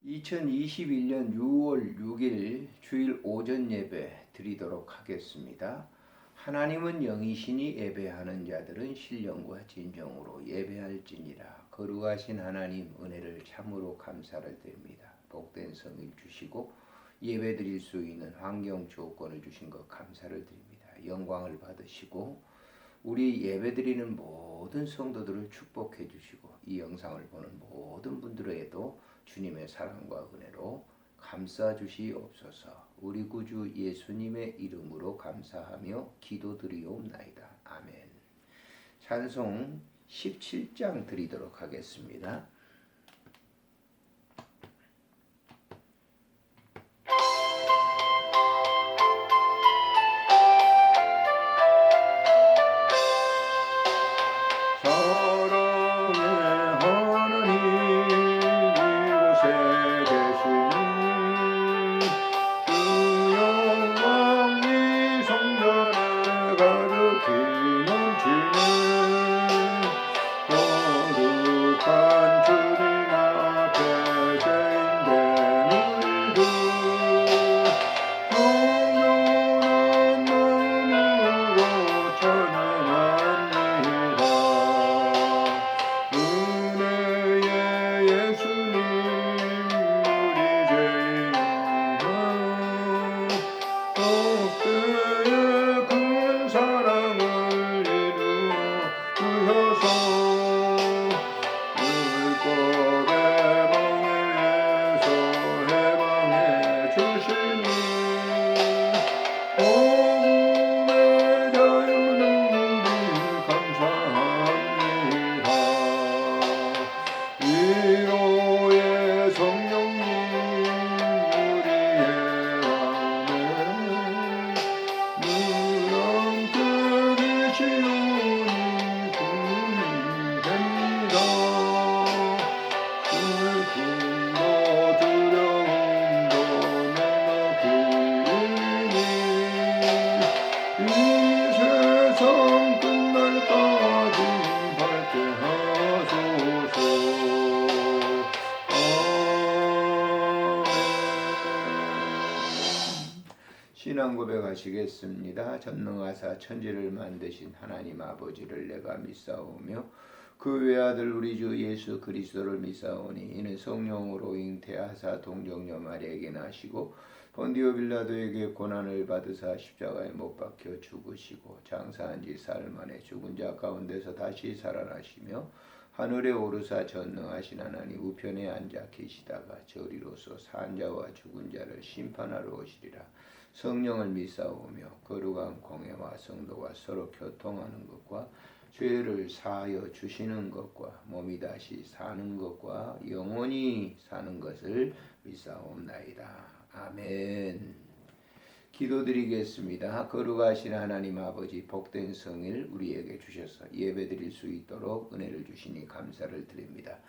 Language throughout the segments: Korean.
2021년 6월 6일 주일 오전 예배 드리도록 하겠습니다. 하나님은 영이시니 예배하는 자들은 신령과 진정으로 예배할지니라. 거룩하신 하나님 은혜를 참으로 감사를 드립니다. 복된 성일 주시고 예배 드릴 수 있는 환경 조건을 주신 것 감사를 드립니다. 영광을 받으시고 우리 예배 드리는 모든 성도들을 축복해 주시고 이 영상을 보는 모든 분들에게도 주님의 사랑과 은혜로 감싸 주시옵소서. 우리 구주 예수님의 이름으로 감사하며 기도드리옵나이다. 아멘. 찬송 17장 드리도록 하겠습니다. 신앙 고백하시겠습니다. 전능하사 천지를 만드신 하나님 아버지를 내가 믿사오며 그 외아들 우리 주 예수 그리스도를 믿사오니 이는 성령으로 잉태하사 동정녀 마리아에게 나시고 본디오 빌라도에게 고난을 받으사 십자가에 못 박혀 죽으시고 장사한 지 사흘 만에 죽은 자 가운데서 다시 살아나시며 하늘에 오르사 전능하신 하나님 우편에 앉아 계시다가 저리로서 산 자와 죽은 자를 심판하러 오시리라. 성령을 믿사오며 거룩한 공회와 성도가 서로 교통하는 것과 죄를 사하여 주시는 것과 몸이 다시 사는 것과 영원히 사는 것을 믿사옵나이다. 아멘. 기도드리겠습니다. 거룩하신 하나님 아버지 복된 성일 우리에게 주셔서 예배드릴 수 있도록 은혜를 주시니 감사를 드립니다.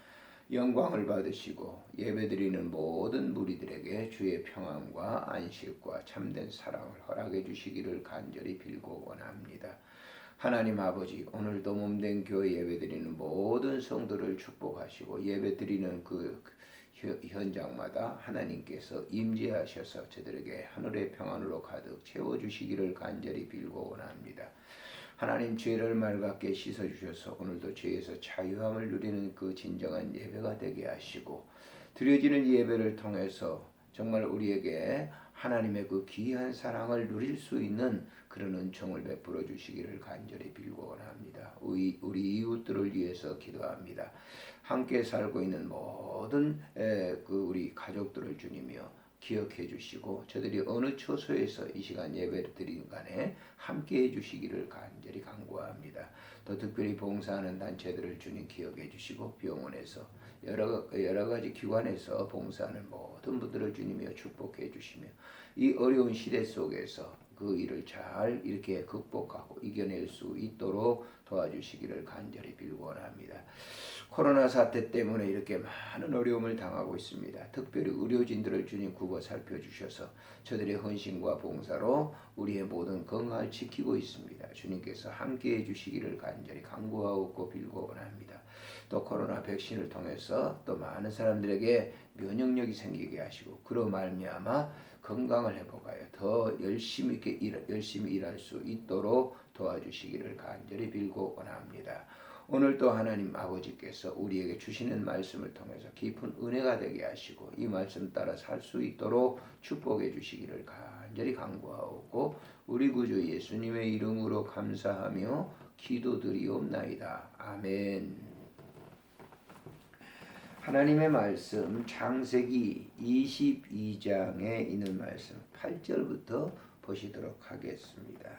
영광을 받으시고 예배드리는 모든 무리들에게 주의 평안과 안식과 참된 사랑을 허락해 주시기를 간절히 빌고 원합니다. 하나님 아버지 오늘도 몸된 교회 예배드리는 모든 성도를 축복하시고 예배드리는 그 현장마다 하나님께서 임재하셔서 저들에게 하늘의 평안으로 가득 채워주시기를 간절히 빌고 원합니다. 하나님 죄를 맑게 씻어주셔서 오늘도 죄에서 자유함을 누리는 그 진정한 예배가 되게 하시고 드려지는 예배를 통해서 정말 우리에게 하나님의 그 귀한 사랑을 누릴 수 있는 그런 은총을 베풀어 주시기를 간절히 빌고 원합니다. 우리 이웃들을 위해서 기도합니다. 함께 살고 있는 모든 우리 가족들을 주님이여 기억해 주시고 저들이 어느 처소에서 이 시간 예배를 드리는 간에 함께 해 주시기를 간절히 간구합니다. 더 특별히 봉사하는 단체들을 주님 기억해 주시고 병원에서 여러 가지 기관에서 봉사하는 모든 분들을 주님이여 축복해 주시며 이 어려운 시대 속에서 그 일을 잘 이렇게 극복하고 이겨낼 수 있도록 도와주시기를 간절히 빌고 원합니다. 코로나 사태 때문에 이렇게 많은 어려움을 당하고 있습니다. 특별히 의료진들을 주님 굽어 살펴주셔서 저들의 헌신과 봉사로 우리의 모든 건강을 지키고 있습니다. 주님께서 함께해 주시기를 간절히 간구하고 빌고 원합니다. 또 코로나 백신을 통해서 또 많은 사람들에게 면역력이 생기게 하시고 그로 말미암아 건강을 회복하여 더 열심히 일할 수 있도록 도와주시기를 간절히 빌고 원합니다. 오늘 또 하나님 아버지께서 우리에게 주시는 말씀을 통해서 깊은 은혜가 되게 하시고 이 말씀 따라 살 수 있도록 축복해 주시기를 간절히 간구하고 우리 구주 예수님의 이름으로 감사하며 기도드리옵나이다. 아멘. 하나님의 말씀 창세기 22장에 있는 말씀 8절부터 보시도록 하겠습니다.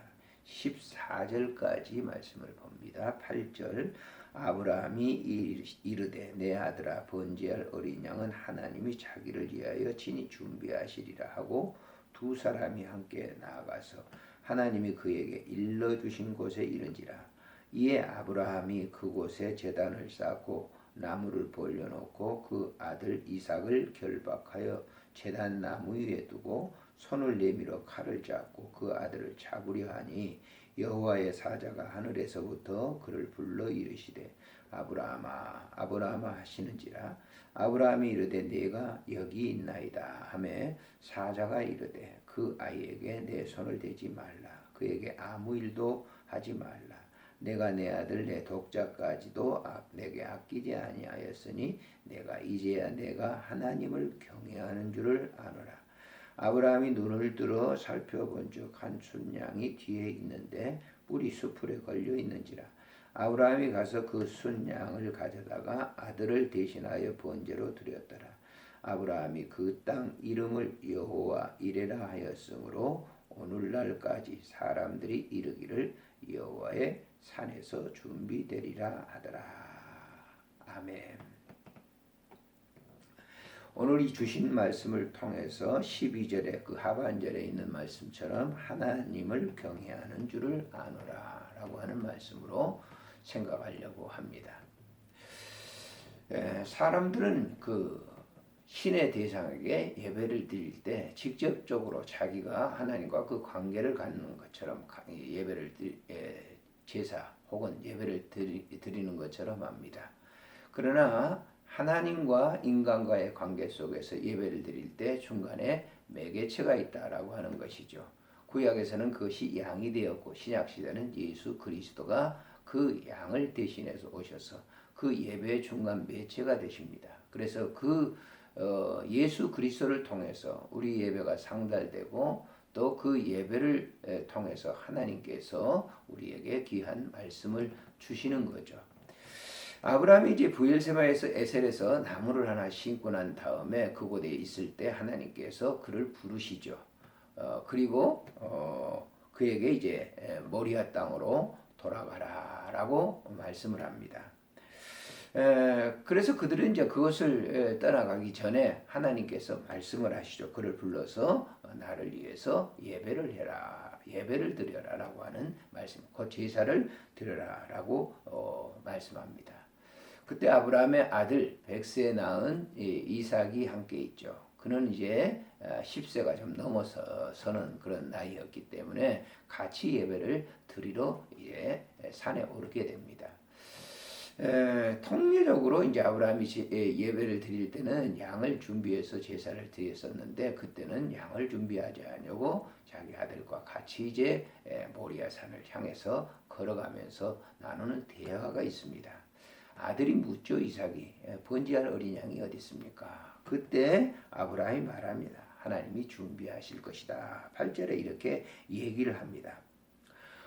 14절까지 말씀을 봅니다. 8절 아브라함이 이르되 내 아들아 번제할 어린 양은 하나님이 자기를 위하여 친히 준비하시리라 하고 두 사람이 함께 나아가서 하나님이 그에게 일러주신 곳에 이른지라. 이에 아브라함이 그곳에 제단을 쌓고 나무를 벌려놓고 그 아들 이삭을 결박하여 제단 나무 위에 두고 손을 내밀어 칼을 잡고 그 아들을 잡으려 하니 여호와의 사자가 하늘에서부터 그를 불러 이르시되 아브라함아 아브라함아 하시는지라. 아브라함이 이르되 내가 여기 있나이다 하매 사자가 이르되 그 아이에게 내 손을 대지 말라. 그에게 아무 일도 하지 말라. 내가 내 아들 내 독자까지도 내게 아끼지 아니하였으니 내가 이제야 내가 하나님을 경외하는 줄을 아노라. 아브라함이 눈을 들어 살펴본즉 한 순양이 뒤에 있는데 뿔이 수풀에 걸려 있는지라. 아브라함이 가서 그 순양을 가져다가 아들을 대신하여 번제로 드렸더라. 아브라함이 그 땅 이름을 여호와 이레라 하였으므로 오늘날까지 사람들이 이르기를 여호와의 산에서 준비되리라 하더라. 아멘. 오늘 이 주신 말씀을 통해서 12절에 그 하반절에 있는 말씀처럼 하나님을 경외하는 줄을 아노라 라고 하는 말씀으로 생각하려고 합니다. 사람들은 그 신의 대상에게 예배를 드릴 때 직접적으로 자기가 하나님과 그 관계를 갖는 것처럼 예배를 제사 혹은 예배를 드리는 것처럼 합니다. 그러나 하나님과 인간과의 관계 속에서 예배를 드릴 때 중간에 매개체가 있다라고 하는 것이죠. 구약에서는 그것이 양이 되었고 신약시대는 예수 그리스도가 그 양을 대신해서 오셔서 그 예배의 중간 매체가 되십니다. 그래서 그 예수 그리스도를 통해서 우리 예배가 상달되고 또 그 예배를 통해서 하나님께서 우리에게 귀한 말씀을 주시는 거죠. 아브라함이 이제 브엘세바에서 에셀에서 나무를 하나 심고 난 다음에 그곳에 있을 때 하나님께서 그를 부르시죠. 그리고 그에게 이제 모리아 땅으로 돌아가라라고 말씀을 합니다. 그래서 그들은 이제 그것을 떠나가기 전에 하나님께서 말씀을 하시죠. 그를 불러서 나를 위해서 예배를 해라, 예배를 드려라라고 하는 말씀, 그 제사를 드려라라고 말씀합니다. 그때 아브라함의 아들 백세에 낳은 이삭이 함께 있죠. 그는 이제 10세가 좀 넘어서는 그런 나이였기 때문에 같이 예배를 드리러 이제 산에 오르게 됩니다. 통례적으로 이제 아브라함이 예배를 드릴 때는 양을 준비해서 제사를 드렸었는데 그때는 양을 준비하지 않으려고 자기 아들과 같이 이제 모리아 산을 향해서 걸어가면서 나누는 대화가 있습니다. 아들이 묻죠. 이삭이 번제할 어린 양이 어디 있습니까? 그때 아브라함이 말합니다. 하나님이 준비하실 것이다. 8절에 이렇게 얘기를 합니다.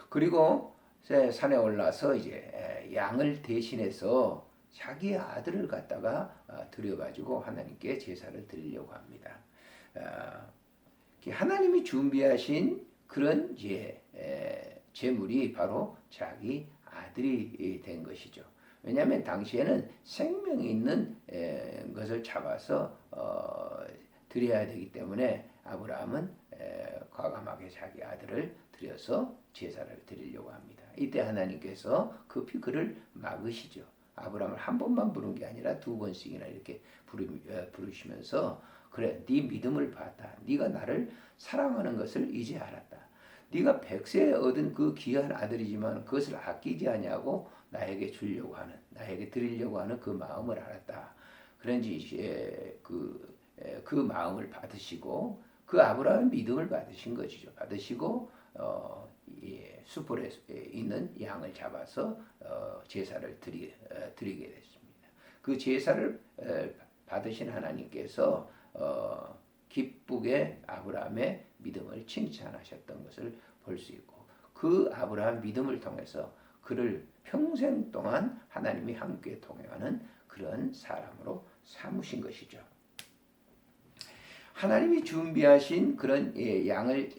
그리고 산에 올라서 이제 양을 대신해서 자기의 아들을 갖다가 드려가지고 하나님께 제사를 드리려고 합니다. 하나님이 준비하신 그런 제물이 바로 자기 아들이 된 것이죠. 왜냐하면 당시에는 생명이 있는 것을 잡아서 드려야 되기 때문에 아브라함은 과감하게 자기 아들을 드려서 제사를 드리려고 합니다. 이때 하나님께서 급히 그를 막으시죠. 아브라함을 한 번만 부른 게 아니라 두 번씩이나 이렇게 부르시면서 그래, 네 믿음을 봤다. 네가 나를 사랑하는 것을 이제 알았다. 네가 100세에 얻은 그 귀한 아들이지만 그것을 아끼지 아니하고 나에게 주려고 하는, 나에게 드리려고 하는 그 마음을 알았다. 그런지 이제 그 마음을 받으시고 그 아브라함의 믿음을 받으신 것이죠. 받으시고 숯불에 있는 양을 잡아서 제사를 드리게 됐습니다. 그 제사를 받으신 하나님께서 기쁘게 아브라함의 믿음을 칭찬하셨던 것을 볼 수 있고, 그 아브라함 믿음을 통해서 그를 평생 동안 하나님이 함께 동행하는 그런 사람으로 삼으신 것이죠. 하나님이 준비하신 그런 양을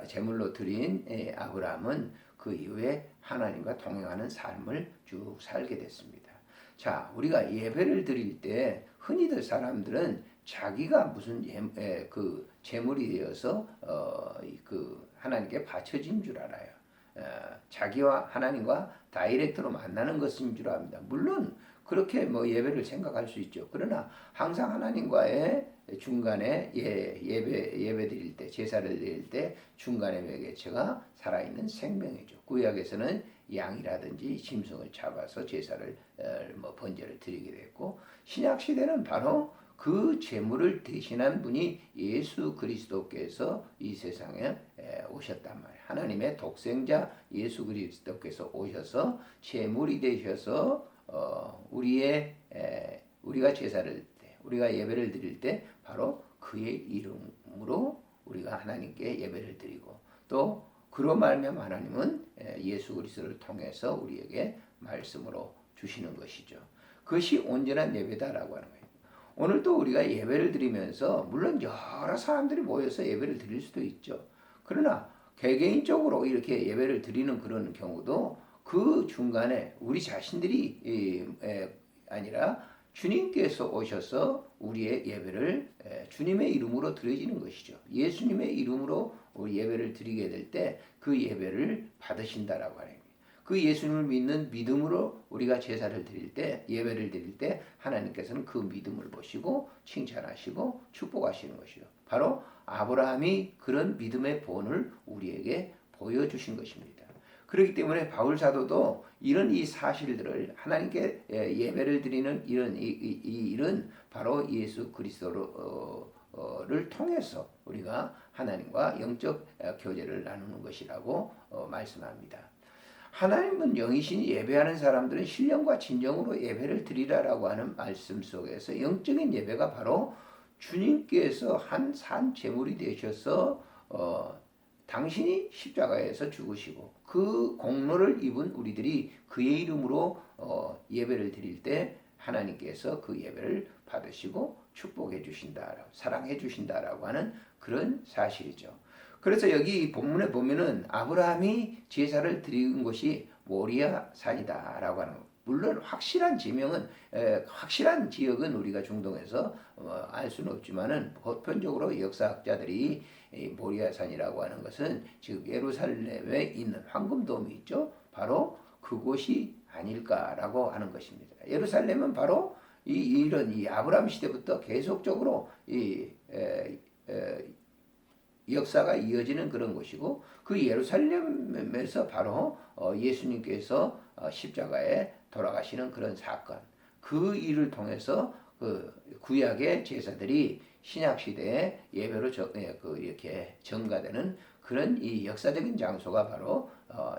제물로 드린 아브라함은 그 이후에 하나님과 동행하는 삶을 쭉 살게 됐습니다. 자, 우리가 예배를 드릴 때 흔히들 사람들은 자기가 무슨 그 제물이 되어서 그 하나님께 바쳐진 줄 알아요. 자기와 하나님과 다이렉트로 만나는 것인 줄 압니다. 물론 그렇게 뭐 예배를 생각할 수 있죠. 그러나 항상 하나님과의 중간에 예배 드릴 때, 제사를 드릴 때 중간에 매개체가 살아있는 생명이죠. 구약에서는 양이라든지 짐승을 잡아서 제사를 뭐 번제를 드리게 됐고, 신약 시대는 바로 그 제물을 대신한 분이 예수 그리스도께서 이 세상에 오셨단 말이에요. 하나님의 독생자 예수 그리스도께서 오셔서 제물이 되셔서 우리가 제사를 때, 우리가 예배를 드릴 때 바로 그의 이름으로 우리가 하나님께 예배를 드리고, 또 그로 말미암아 하나님은 예수 그리스도를 통해서 우리에게 말씀으로 주시는 것이죠. 그것이 온전한 예배다라고 하는 거예요. 오늘도 우리가 예배를 드리면서 물론 여러 사람들이 모여서 예배를 드릴 수도 있죠. 그러나 개개인적으로 이렇게 예배를 드리는 그런 경우도 그 중간에 우리 자신들이 아니라 주님께서 오셔서 우리의 예배를 주님의 이름으로 드려지는 것이죠. 예수님의 이름으로 우리 예배를 드리게 될 때 그 예배를 받으신다라고 하는 거예요. 그 예수님을 믿는 믿음으로 우리가 제사를 드릴 때, 예배를 드릴 때 하나님께서는 그 믿음을 보시고 칭찬하시고 축복하시는 것이죠. 바로 아브라함이 그런 믿음의 본을 우리에게 보여주신 것입니다. 그렇기 때문에 바울 사도도 이런 이 사실들을 하나님께 예배를 드리는 이런 이 일은 바로 예수 그리스도를 통해서 우리가 하나님과 영적 교제를 나누는 것이라고 말씀합니다. 하나님은 영이시니 예배하는 사람들은 신령과 진정으로 예배를 드리라라고 하는 말씀 속에서 영적인 예배가 바로 주님께서 한 산 제물이 되셔서 당신이 십자가에서 죽으시고 그 공로를 입은 우리들이 그의 이름으로 예배를 드릴 때 하나님께서 그 예배를 받으시고 축복해 주신다, 사랑해 주신다라고 하는 그런 사실이죠. 그래서 여기 본문에 보면은 아브라함이 제사를 드린 곳이 모리아 산이다라고 하는 것. 물론 확실한 지명은 확실한 지역은 우리가 중동에서 알 수는 없지만은 보편적으로 역사학자들이 모리아 산이라고 하는 것은 지금 예루살렘에 있는 황금돔이 있죠. 바로 그곳이 아닐까라고 하는 것입니다. 예루살렘은 바로 이런 아브라함 시대부터 계속적으로 역사가 이어지는 그런 곳이고, 그 예루살렘에서 바로 예수님께서 십자가에 돌아가시는 그런 사건, 그 일을 통해서 그 구약의 제사들이 신약 시대에 예배로 이렇게 전가되는 그런 이 역사적인 장소가 바로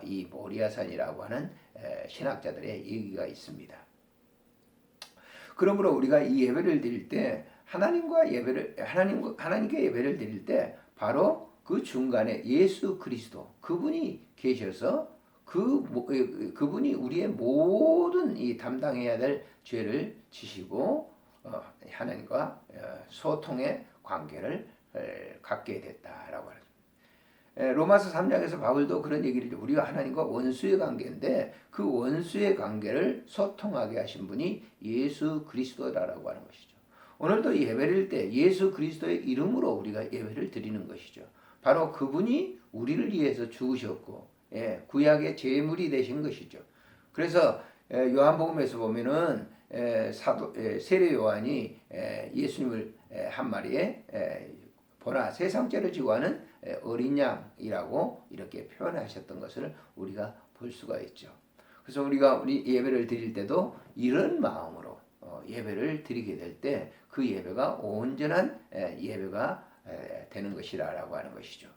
이 모리아산이라고 하는 신학자들의 얘기가 있습니다. 그러므로 우리가 이 예배를 드릴 때 하나님께 예배를 드릴 때 바로 그 중간에 예수 그리스도 그분이 계셔서 그분이 우리의 모든 이 담당해야 될 죄를 지시고 하나님과 소통의 관계를 갖게 됐다라고 하죠. 로마서 3장에서 바울도 그런 얘기를 해요. 우리가 하나님과 원수의 관계인데 그 원수의 관계를 소통하게 하신 분이 예수 그리스도다라고 하는 것이죠. 오늘도 예배를 때 예수 그리스도의 이름으로 우리가 예배를 드리는 것이죠. 바로 그분이 우리를 위해서 죽으셨고 구약의 제물이 되신 것이죠. 그래서 요한복음에서 보면은 세례 요한이 예수님을 한 마리에 보나 세상죄를 지고 하는 어린 양이라고 이렇게 표현하셨던 것을 우리가 볼 수가 있죠. 그래서 우리 예배를 드릴 때도 이런 마음으로 예배를 드리게 될 때 그 예배가 온전한 예배가 되는 것이라고 하는 것이죠.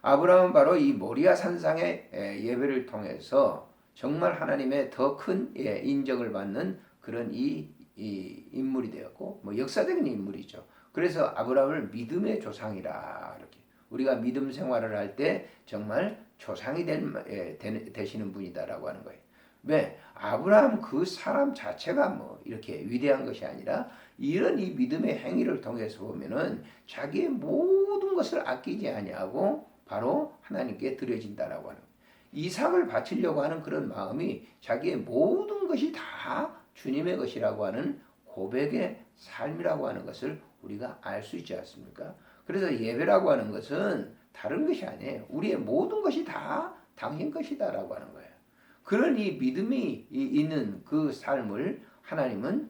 아브라함은 바로 이 모리아 산상의 예배를 통해서 정말 하나님의 더 큰 인정을 받는 그런 이 인물이 되었고 역사적인 인물이죠. 그래서 아브라함을 믿음의 조상이라 이렇게 우리가 믿음 생활을 할 때 정말 조상이 되시는 분이다라고 하는 거예요. 왜? 아브라함 그 사람 자체가 이렇게 위대한 것이 아니라 이런 이 믿음의 행위를 통해서 보면은 자기의 모든 것을 아끼지 아니하고 바로 하나님께 드려진다라고 하는 거예요. 이삭을 바치려고 하는 그런 마음이 자기의 모든 것이 다 주님의 것이라고 하는 고백의 삶이라고 하는 것을 우리가 알 수 있지 않습니까? 그래서 예배라고 하는 것은 다른 것이 아니에요. 우리의 모든 것이 다 당신 것이다라고 하는 거예요. 그런 이 믿음이 있는 그 삶을 하나님은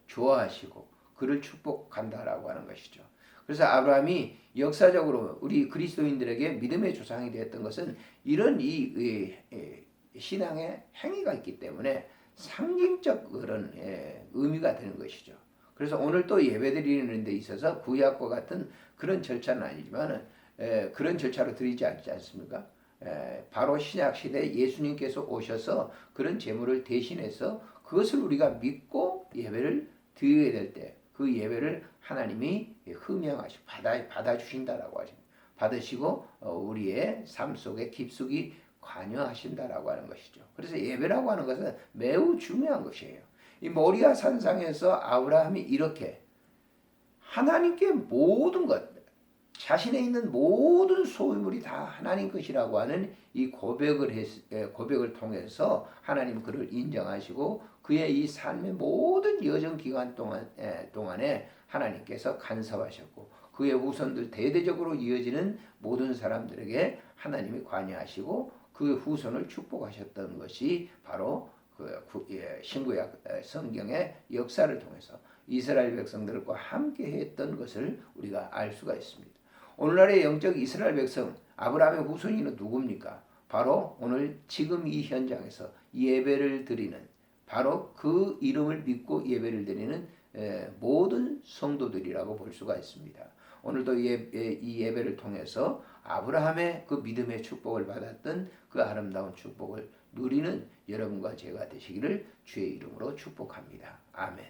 좋아하시고 그를 축복한다라고 하는 것이죠. 그래서 아브라함이 역사적으로 우리 그리스도인들에게 믿음의 조상이 되었던 것은 이런 이 신앙의 행위가 있기 때문에 상징적 그런 의미가 되는 것이죠. 그래서 오늘 또 예배드리는 데 있어서 구약과 같은 그런 절차는 아니지만 그런 절차로 드리지 않지 않습니까? 바로 신약 시대 예수님께서 오셔서 그런 제물을 대신해서 그것을 우리가 믿고 예배를 드리게 될 때 그 예배를 하나님이 흠양하시고 받아주신다라고 하죠. 받으시고 우리의 삶 속에 깊숙이 관여하신다라고 하는 것이죠. 그래서 예배라고 하는 것은 매우 중요한 것이에요. 이 모리아 산상에서 아브라함이 이렇게 하나님께 모든 것, 자신에 있는 모든 소유물이 다 하나님 것이라고 하는 이 고백을 통해서 하나님 그를 인정하시고 그의 이 삶의 모든 여정 기간 동안에 하나님께서 간섭하셨고 그의 후손들 대대적으로 이어지는 모든 사람들에게 하나님이 관여하시고 그 후손을 축복하셨던 것이 바로 신구약 성경의 역사를 통해서 이스라엘 백성들과 함께 했던 것을 우리가 알 수가 있습니다. 오늘날의 영적 이스라엘 백성 아브라함의 후손이는 누굽니까? 바로 오늘 지금 이 현장에서 예배를 드리는 바로 그 이름을 믿고 예배를 드리는 모든 성도들이라고 볼 수가 있습니다. 오늘도 이 예배를 통해서 아브라함의 그 믿음의 축복을 받았던 그 아름다운 축복을 누리는 여러분과 제가 되시기를 주의 이름으로 축복합니다. 아멘.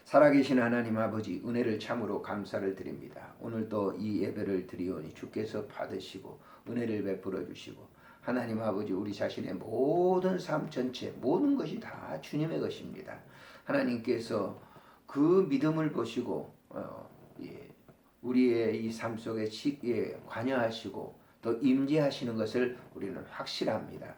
살아계신 하나님 아버지 은혜를 참으로 감사를 드립니다. 오늘도 이 예배를 드리오니 주께서 받으시고 은혜를 베풀어 주시고 하나님 아버지 우리 자신의 모든 삶 전체 모든 것이 다 주님의 것입니다. 하나님께서 그 믿음을 보시고 우리의 이 삶 속에 관여하시고 또 임재하시는 것을 우리는 확신합니다.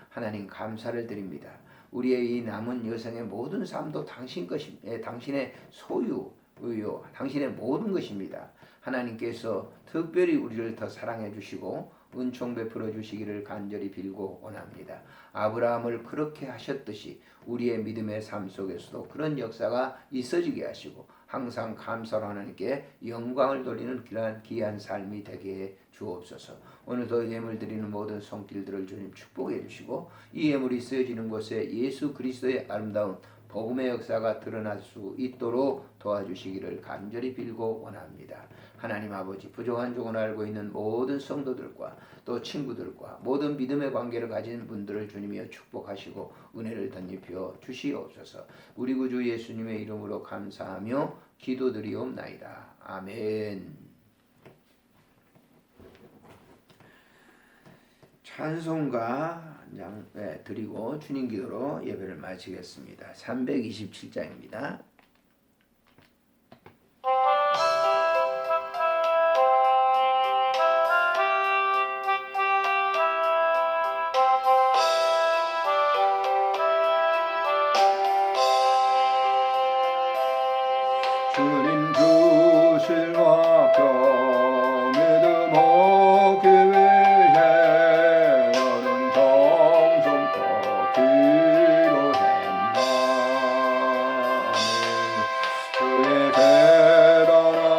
하나님 감사를 드립니다. 우리의 이 남은 여생의 모든 삶도 당신의 소유요, 당신의 모든 것입니다. 하나님께서 특별히 우리를 더 사랑해 주시고 은총 베풀어 주시기를 간절히 빌고 원합니다. 아브라함을 그렇게 하셨듯이 우리의 믿음의 삶 속에서도 그런 역사가 있어지게 하시고 항상 감사로 하나님께 영광을 돌리는 귀한 삶이 되게 해 주옵소서. 오늘도 예물 드리는 모든 손길들을 주님 축복해 주시고 이 예물이 쓰여지는 곳에 예수 그리스도의 아름다운 복음의 역사가 드러날 수 있도록 도와주시기를 간절히 빌고 원합니다. 하나님 아버지 부족한 종을 알고 있는 모든 성도들과 또 친구들과 모든 믿음의 관계를 가진 분들을 주님이여 축복하시고 은혜를 덧입혀 주시옵소서. 우리 구주 예수님의 이름으로 감사하며 기도드리옵나이다. 아멘. 찬송가 드리고 주님 기도로 예배를 마치겠습니다. 327장입니다. 주님 주실 화평 믿음 얻기 위해 너는 정성껏 기도했나. 주의 대단한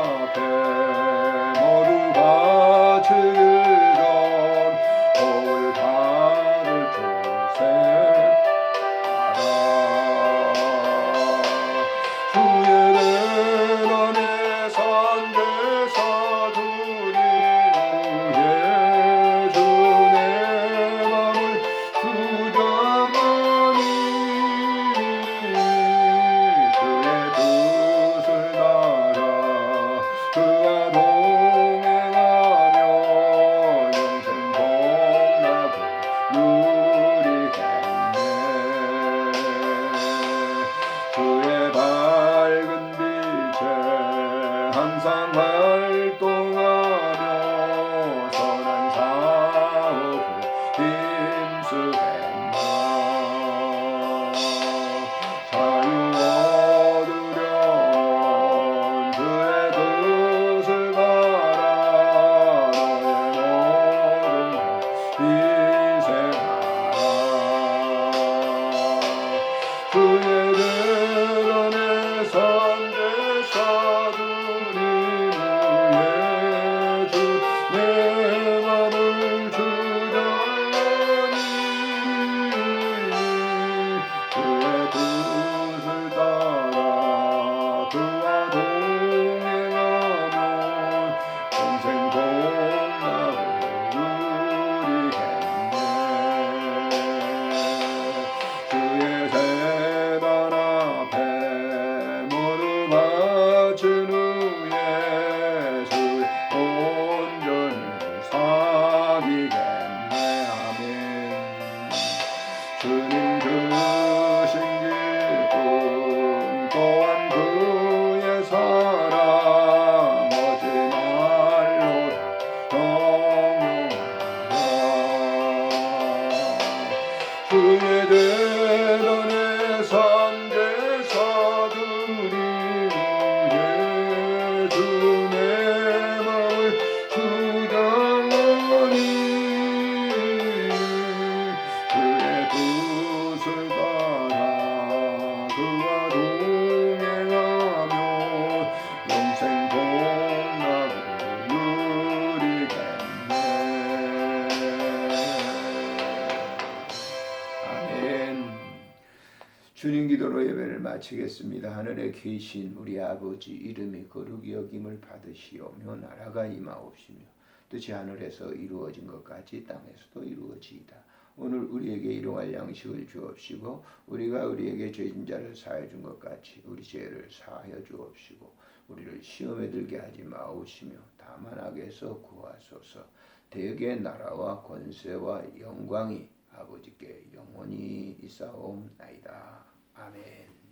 항상 활동하며 선한 사업을 힘쓰겠나. 자유 얻으려면 그의 뜻을 가라. 너의 모든 희생하라. 그의 드러내 선대사들이 위해 주내 맘을 주려니 그의 뜻을 따라 그와 동행하면 평생 복락을 누리겠네. 주의 세반 앞에 무릎 바친 후에 주의 온전히 섬기겠네. 아멘. 주님 주신 기쁨 또한 그의 사랑 어찌 말로 다 형용하랴. 그의 대단의 선제사들이 위해 주내 맘을 주장하니 그의 뜻을 따라 그와 동행하면 영생 복락을 누리겠네. 아멘. 주님 기도로 예배를 마치겠습니다. 하늘에 계신 우리 아버지 이름이 거룩히 여김을 받으시오며 나라가 임하옵시며 뜻이 하늘에서 이루어진 것 같이 땅에서도 이루어지이다. 오늘 우리에게 일용할 양식을 주옵시고 우리가 우리에게 죄진 자를 사하여 준 것 같이 우리 죄를 사하여 주옵시고 우리를 시험에 들게 하지 마옵시며 다만 악에서 구하소서. 대개 나라와 권세와 영광이 아버지께 영원히 있사옵나이다. 아멘.